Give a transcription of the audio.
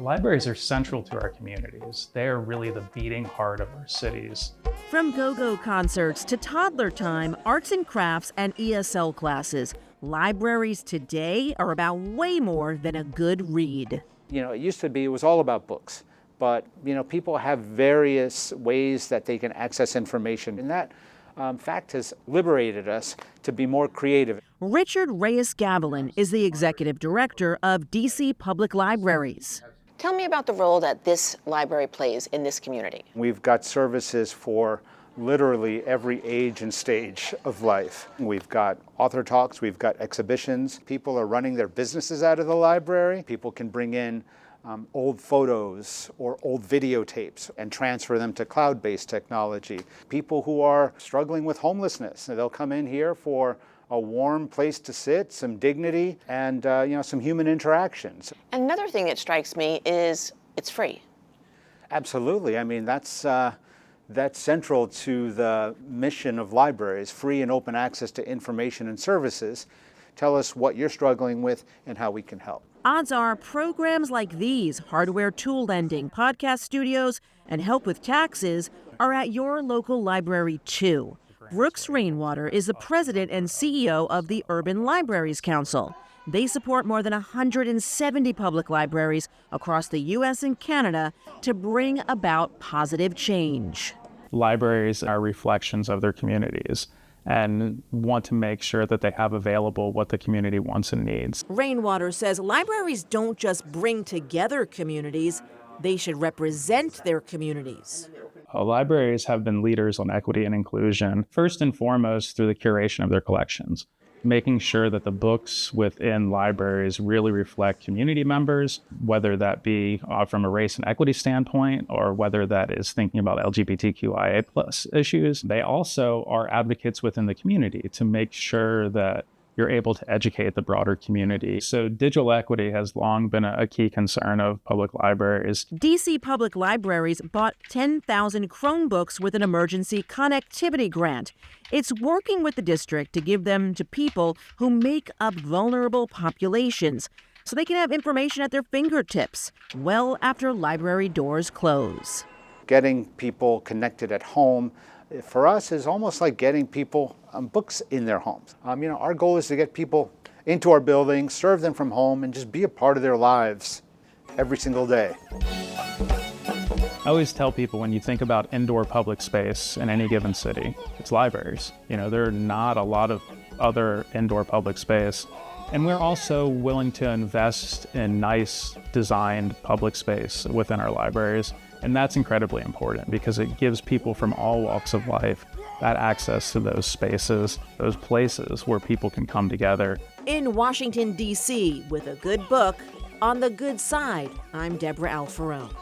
Libraries are central to our communities. They are really the beating heart of our cities. From go-go concerts to toddler time, arts and crafts, and ESL classes, libraries today are about way more than a good read. It used to be, it was all about books. But, people have various ways that they can access information. And that fact has liberated us to be more creative. Richard Reyes-Gavilan is the executive director of DC Public Libraries. Tell me about the role that this library plays in this community. We've got services for literally every age and stage of life. We've got author talks, we've got exhibitions. People are running their businesses out of the library. People can bring in old photos or old videotapes and transfer them to cloud-based technology. People who are struggling with homelessness, they'll come in here for a warm place to sit, some dignity, and some human interactions. Another thing that strikes me is it's free. Absolutely. I mean, that's central to the mission of libraries, free and open access to information and services. Tell us what you're struggling with and how we can help. Odds are programs like these, hardware tool lending, podcast studios, and help with taxes are at your local library too. Brooks Rainwater is the president and CEO of the Urban Libraries Council. They support more than 170 public libraries across the U.S. and Canada to bring about positive change. Libraries are reflections of their communities and want to make sure that they have available what the community wants and needs. Rainwater says libraries don't just bring together communities, they should represent their communities. Libraries have been leaders on equity and inclusion, first and foremost through the curation of their collections, making sure that the books within libraries really reflect community members, whether that be from a race and equity standpoint or whether that is thinking about LGBTQIA plus issues. They also are advocates within the community to make sure that you're able to educate the broader community. So digital equity has long been a key concern of public libraries. DC Public Libraries bought 10,000 Chromebooks with an emergency connectivity grant. It's working with the district to give them to people who make up vulnerable populations so they can have information at their fingertips well after library doors close. Getting people connected at home for us is almost like getting people books in their homes. Our goal is to get people into our building, serve them from home, and just be a part of their lives every single day. I always tell people when you think about indoor public space in any given city, it's libraries. There are not a lot of other indoor public space. And we're also willing to invest in nice designed public space within our libraries. And that's incredibly important because it gives people from all walks of life that access to those spaces, those places where people can come together. In Washington, D.C., with a good book, on the good side, I'm Debra Alfarone.